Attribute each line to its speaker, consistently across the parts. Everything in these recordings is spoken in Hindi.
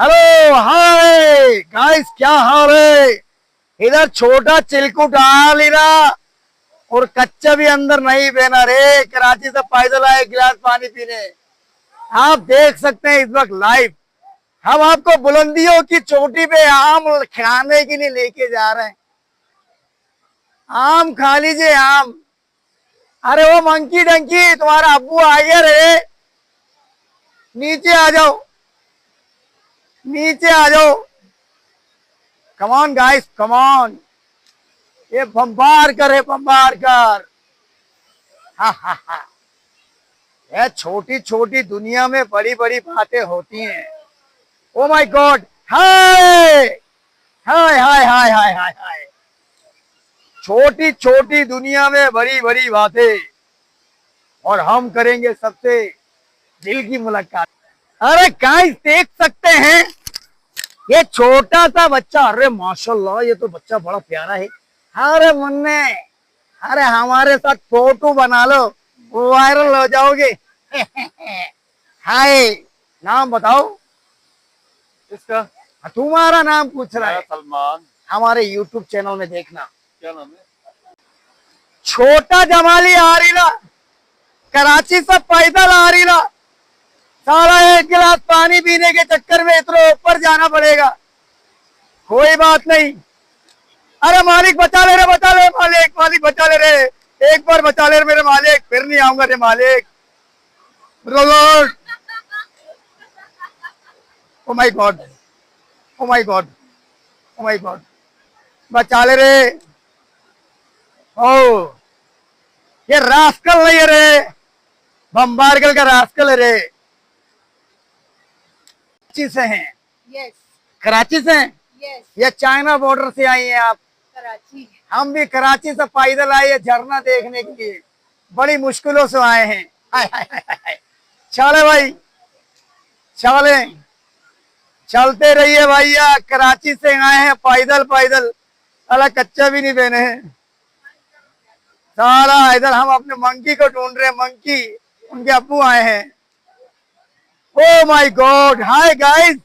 Speaker 1: हेलो हाय गाइस, क्या हाल है। इधर छोटा चिलकुट आ लेना और कच्चा भी अंदर नहीं बहना रे। कराची से पैदल आए गिलास पानी पीने। आप देख सकते हैं इस वक्त लाइव हम आपको बुलंदियों की चोटी पे आम खाने के लिए लेके जा रहे हैं। आम खा लीजिए आम। अरे वो मंकी डंकी तुम्हारा अब्बू आ गया रे। नीचे आ जाओ, नीचे आ जाओ। Come on guys, come on. ये बम्बार कर है, बम्बार कर। हा हा हा। ये छोटी छोटी दुनिया में बड़ी बड़ी बातें होती हैं। Oh my god, hi hi hi hi hi hi हाय। छोटी छोटी दुनिया में बड़ी बड़ी बातें, और हम करेंगे सबसे दिल की मुलाकात। अरे गाइस देख सकते हैं ये छोटा सा बच्चा। अरे माशाल्लाह, ये तो बच्चा बड़ा प्यारा है। अरे मुन्ने, अरे हमारे साथ फोटो बना लो, वायरल हो जाओगे। हाय, नाम बताओ
Speaker 2: इसका।
Speaker 1: तुम्हारा नाम पूछ रहा है।
Speaker 2: सलमान।
Speaker 1: हमारे YouTube चैनल में देखना।
Speaker 2: क्या नाम है?
Speaker 1: छोटा जमाली आ रही ना, कराची से पैदल आ रही ना। सारा एक गिलास पानी पीने के चक्कर में इतना ऊपर जाना पड़ेगा। कोई बात नहीं। अरे मालिक बचा ले रे, बचा ले मालिक, मालिक बचा ले रे। एक बार बचा ले मेरे मालिक, फिर नहीं आऊंगा रे मालिक। Lord, O my God, O my God, O my God, बचा ले रे। ओ ये रास्कल नहीं है रे, बम्बारगल का रास्कल है रे। कराची से हैं?
Speaker 3: यस
Speaker 1: कराची से हैं
Speaker 3: यस
Speaker 1: या चाइना बॉर्डर से आई हैं आप?
Speaker 3: कराची।
Speaker 1: हम भी कराची से पैदल आए हैं झरना देखने के लिए। बड़ी मुश्किलों से आए हैं। हाय हाय हाय हाय। चले भाई, चले, चलते रहिए भैया। कराची से आए हैं पैदल पैदल। अला कच्चा भी नहीं पहने हैं सारा। इधर हम अपने मंकी को ढूंढ रहे हैं। मंकी, उनके अब्बू आए हैं। Oh my god, hi guys,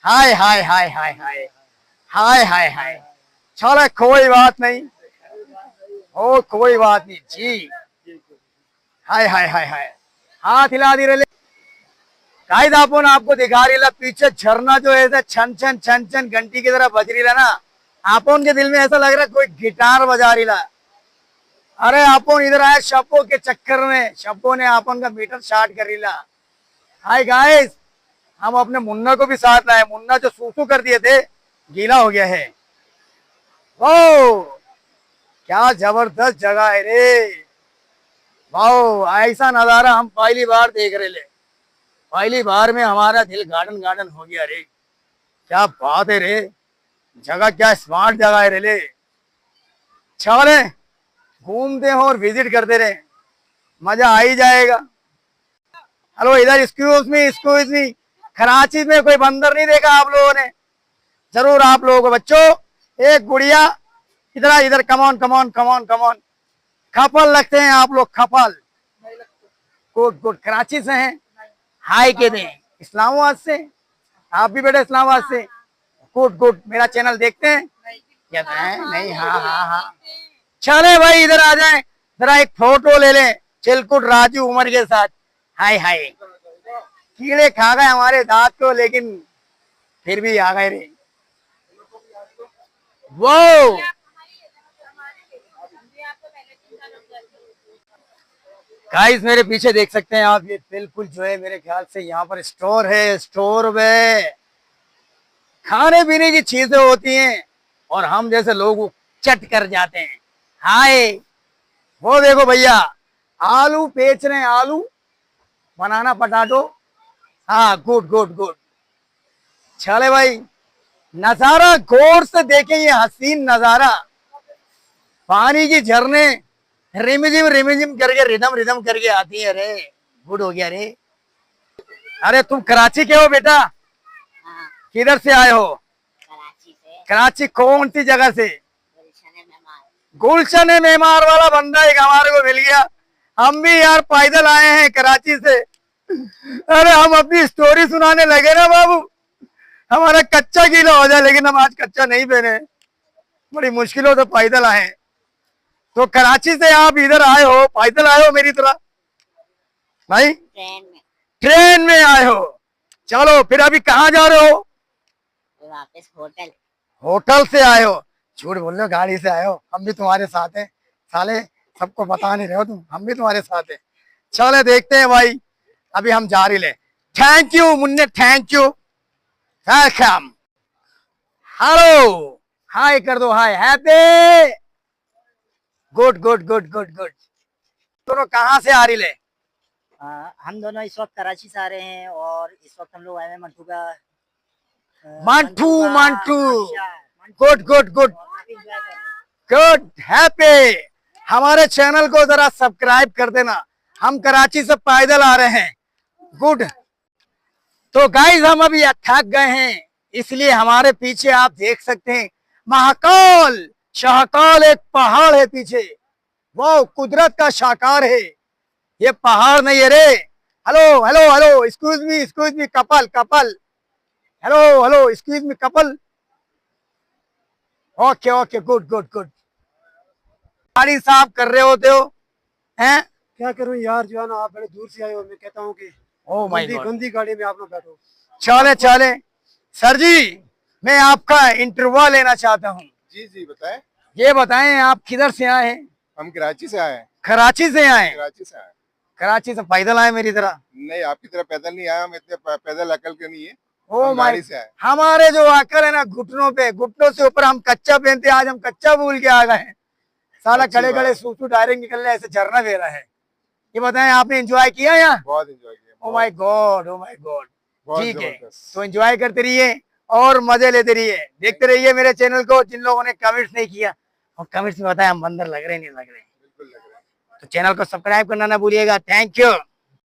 Speaker 1: hi hi hi hi hi hi hi hi. चलो कोई बात नहीं, ओ कोई बात नहीं जी। हाय हाय हाय हाय। हाथ हिला दी रहे गाइस। आपन आपको दिखा रही ला पीछे झरना जो है छन छन छन छन घंटी की तरह बज रही ला ना। आपन के दिल में ऐसा लग रहा है कोई गिटार बजा रही ला। अरे आपन इधर आए शप्पो के चक्कर में, शप्पो ने आपन का मीटर शार्ट कर ला। हाय गाइस, हम अपने मुन्ना को भी साथ लाए। मुन्ना जो सूसू कर दिए थे, गीला हो गया है। ओ क्या जबरदस्त जगह है रे। वाओ, ऐसा नजारा हम पहली बार देख रहे ले। पहली बार में हमारा दिल गार्डन गार्डन हो गया रे। क्या बात है रे, जगह क्या स्मार्ट जगह है रे ले। चले घूमते हैं और विजिट करते रहे, मजा आ ही जाएगा। हेलो इधर, excuse me, excuse me. Karachi में कोई बंदर नहीं देखा आप लोगों ने? जरूर आप लोगों को बच्चों, एक गुड़िया इधर इधर, come on come on come on come on. Couple लगते हैं आप लोग, कपल। गुड गुड, कराची से हैं? हाय के दें, इस्लामाबाद से? आप भी बेटे इस्लामाबाद से? Good good. मेरा चैनल देखते हैं? कहते हैं नहीं। हाँ हाँ हाँ, चले भाई इधर आ जाए, जरा एक फोटो ले लें चिलकुट राजू उमर के साथ। हाय हाय। कीड़े खा गए हमारे दांत को, लेकिन फिर भी आ गए रे। वो गाइस मेरे पीछे देख सकते हैं आप, ये बिल्कुल जो है मेरे ख्याल से यहाँ पर स्टोर है। स्टोर में खाने पीने की चीजें होती हैं और हम जैसे लोग चट कर जाते हैं। हाय, वो देखो भैया, आलू बेच रहे हैं, आलू, बनाना, पटाटो। हाँ गुड गुड गुड। चले भाई, नजारा गौर से देखें, ये हसीन नजारा। पानी की झरने रिमझिम रिमझिम करके रिदम रिदम करके आती है रे। गुड हो गया रे। अरे तुम कराची के हो बेटा?
Speaker 3: हाँ,
Speaker 1: किधर से आए हो?
Speaker 3: कराची से।
Speaker 1: कराची कौन सी जगह से?
Speaker 3: गुलशन
Speaker 1: गुलशन मेमार वाला बंदा एक हमारे को मिल गया। हम भी यार पैदल आए हैं कराची से। अरे हम अपनी स्टोरी सुनाने लगे ना बाबू, हमारा कच्चा गीला हो जाए, लेकिन हम आज कच्चा नहीं पहने, बड़ी मुश्किलों से पैदल आए। तो कराची से आप इधर आए हो, पैदल आए हो मेरी तरह भाई?
Speaker 3: ट्रेन में।
Speaker 1: ट्रेन में आए हो। चलो फिर अभी कहाँ जा रहे हो?
Speaker 3: वापस होटल।
Speaker 1: होटल से आए हो? झूठ बोल रहे हो, गाड़ी से आए हो। हम भी तुम्हारे साथ हैं साले, सबको बता नहीं रहे हो तुम, हम भी तुम्हारे साथ हैं। चले देखते हैं भाई, अभी हम जा रही ले। थैंक यू मुन्ने, thank you, welcome. Hello, hi कर दो, hi, happy, good good good good good. दोनों कहाँ से आ रही ले?
Speaker 4: हम दोनों इस वक्त कराची से आ रहे हैं और इस वक्त हम लोग आए हैं मंटू का
Speaker 1: Mantu, Mantu,
Speaker 4: Mantu
Speaker 1: good good good
Speaker 4: काफी एंजॉय कर रहे हैं।
Speaker 1: Good, happy. हमारे चैनल को जरा सब्सक्राइब कर देना, हम कराची से पैदल आ रहे हैं। गुड। तो गाइस हम अभी थक गए हैं, इसलिए हमारे पीछे आप देख सकते हैं महाकाल शाहकाल, एक पहाड़ है पीछे। वो कुदरत का शाकार है, ये पहाड़ नहीं है रे। Hello hello hello, excuse me couple couple, hello hello, excuse me couple. Okay okay, good good good. गाड़ी साफ कर रहे होते हो हैं?
Speaker 5: क्या करूं यार, जो है ना, आप बड़े दूर से आए हो, मैं कहता हूं कि
Speaker 1: ओ माय
Speaker 5: गंदी
Speaker 1: गॉड,
Speaker 5: गंदी गाड़ी में आप लोग बैठो।
Speaker 1: चले चले। सर जी, मैं आपका इंटरव्यू लेना चाहता हूँ।
Speaker 2: जी जी बताएं।
Speaker 1: ये बताएं आप किधर से आए हैं?
Speaker 2: हम कराची से आए हैं।
Speaker 1: कराची से आए?
Speaker 2: कराची से आए हैं।
Speaker 1: कराची से पैदल आए मेरी तरह?
Speaker 2: नहीं, आपकी तरह पैदल नहीं आया, हम इतने पैदल अकल के नहीं है।
Speaker 1: ओ
Speaker 2: हम
Speaker 1: माय,
Speaker 2: गाड़ी से आए।
Speaker 1: हमारे जो अकल है ना घुटनों पे, घुटनों से ऊपर हम कच्चा पहनते, आज हम कच्चा भूल के आ गए हैं। साला
Speaker 2: अच्छी
Speaker 1: खड़े खड़े
Speaker 2: बात।
Speaker 1: सूसू डायरेक्ट निकल रहे, ऐसे झरना दे रहा है। ये बताएं आपने एंजॉय किया यहाँ?
Speaker 2: बहुत एंजॉय किया।
Speaker 1: ओ my God, O my God.
Speaker 2: बहुत
Speaker 1: ठीक है,
Speaker 2: जबरदस्त।
Speaker 1: तो एंजॉय करते रहिए और मजे लेते रहिए, देखते रहिए मेरे चैनल को। जिन लोगों ने कमेंट्स नहीं किया, और कमेंट्स में बताया हम बंदर लग रहे नहीं लग रहे,
Speaker 2: बिल्कुल लग रहा है।
Speaker 1: तो चैनल को सब्सक्राइब करना ना भूलिएगा। Thank you.